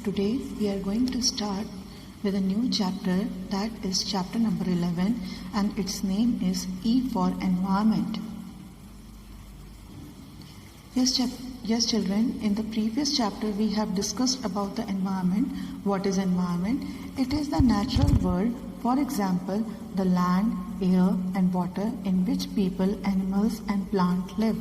Today we are going to start with a new chapter, that is chapter number 11, and its name is E for Environment. Yes children, in the previous chapter we have discussed about the environment. What is environment? It is the natural world, for example the land, air and water in which people, animals and plants live.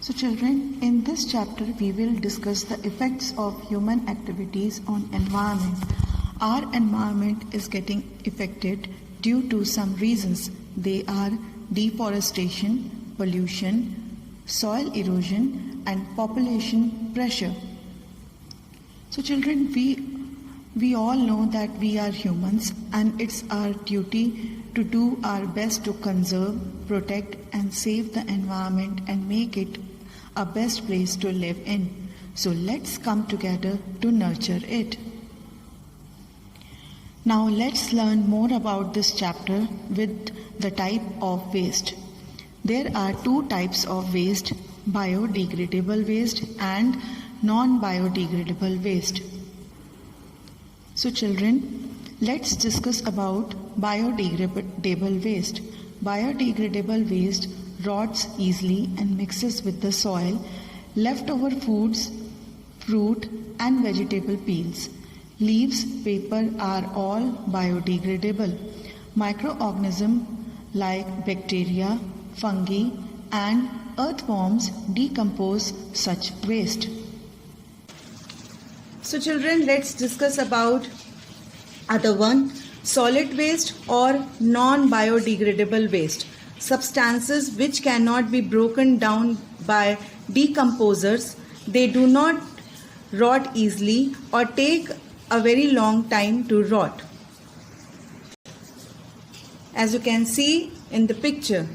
So children, in this chapter we will discuss the effects of human activities on environment. Our environment is getting affected due to some reasons. They are deforestation, pollution, soil erosion and population pressure. So children, we all know that we are humans and it's our duty to do our best to conserve, protect and save the environment and make it a best place to live in. So let's come together to nurture it. Now let's learn more about this chapter with the type of waste. There are two types of waste, biodegradable waste and non-biodegradable waste. So children, let's discuss about biodegradable waste. Biodegradable waste rots easily and mixes with the soil. Leftover foods, fruit and vegetable peels, leaves, paper are all biodegradable. Microorganisms like bacteria, fungi and earthworms decompose such waste. So children, let's discuss about other one, solid waste or non-biodegradable waste. Substances which cannot be broken down by decomposers. They do not rot easily or take a very long time to rot. As you can see in the picture.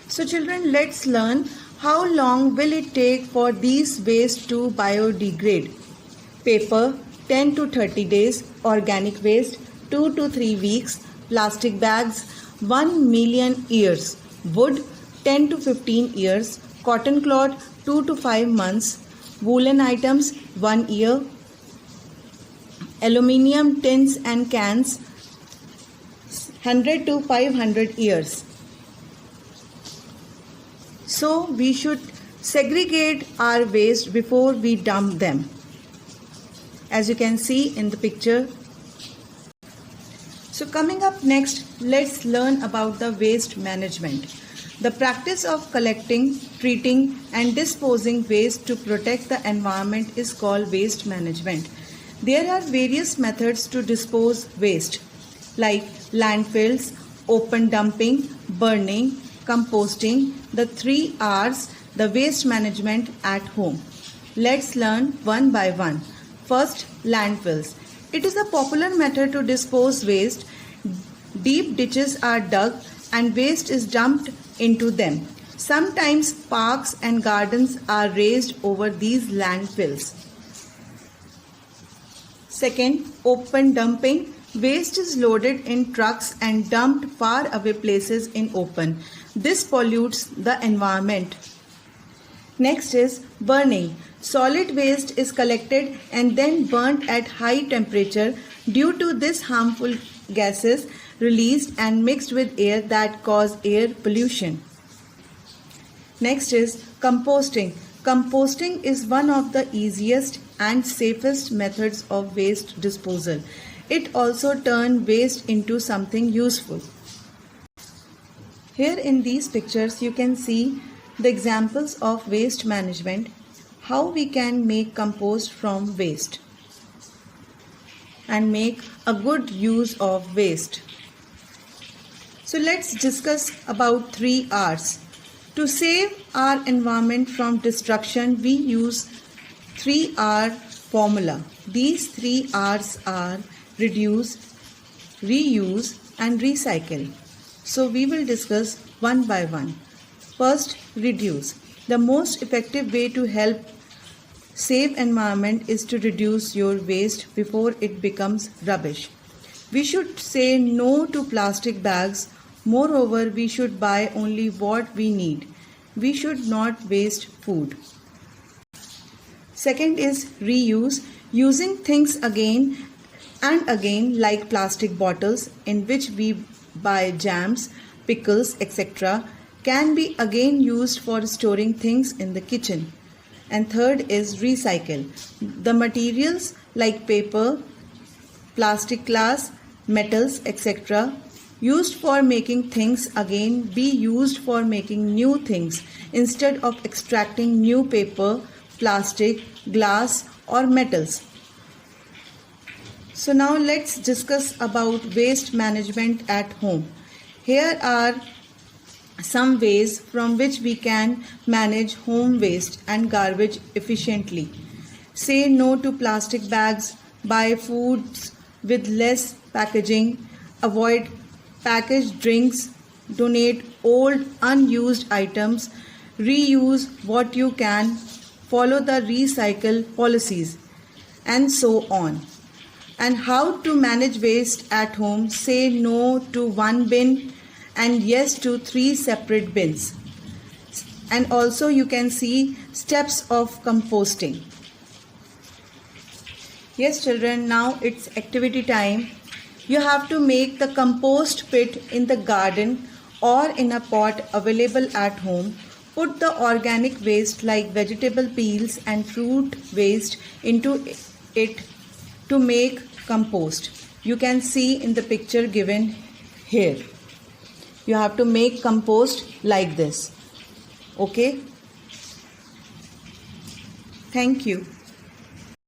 So children, let's learn how long will it take for these waste to biodegrade. Paper 10 to 30 days, organic waste 2 to 3 weeks, plastic bags 1 million years, wood 10 to 15 years, cotton cloth 2 to 5 months, woolen items 1 year, aluminium tins and cans 100 to 500 years. So we should segregate our waste before we dump them. As you can see in the picture. So coming up next, let's learn about the waste management. The practice of collecting, treating and disposing waste to protect the environment is called waste management. There are various methods to dispose waste like landfills, open dumping, burning, composting, the 3 R's, the waste management at home. Let's learn one by one. First, landfills. It is a popular method to dispose waste. Deep ditches are dug and waste is dumped into them. Sometimes parks and gardens are raised over these landfills. Second, open dumping. Waste is loaded in trucks and dumped far away places in open. This pollutes the environment. Next is burning. Solid waste is collected and then burnt at high temperature. Due to this, harmful gases released and mixed with air that cause air pollution. Next is composting. Composting is one of the easiest and safest methods of waste disposal. It also turns waste into something useful. Here in these pictures you can see the examples of waste management, how we can make compost from waste and make a good use of waste. So let's discuss about 3 R's. To save our environment from destruction, we use 3R formula. These 3 R's are reduce, reuse and recycle. So we will discuss one by one. First, reduce. The most effective way to help save environment is to reduce your waste before it becomes rubbish. We should say no to plastic bags. Moreover, we should buy only what we need. We should not waste food. Second is reuse, using things again and again like plastic bottles in which we buy jams, pickles, etc. can be again used for storing things in the kitchen. And third is recycle. The materials like paper, plastic glass, metals, etc. used for making things again be used for making new things instead of extracting new paper, plastic, glass or metals. So now let's discuss about waste management at home. Here are some ways from which we can manage home waste and garbage efficiently. Say no to plastic bags, buy foods with less packaging, avoid packaged drinks, donate old unused items, reuse what you can, follow the recycle policies, and so on. And how to manage waste at home: say no to one bin and yes to 3 separate bins. And also you can see steps of composting. Yes children, now it's activity time. You have to make the compost pit in the garden or in a pot available at home. Put the organic waste like vegetable peels and fruit waste into it to make compost. You can see in the picture given here. You have to make compost like this. Okay? Thank you.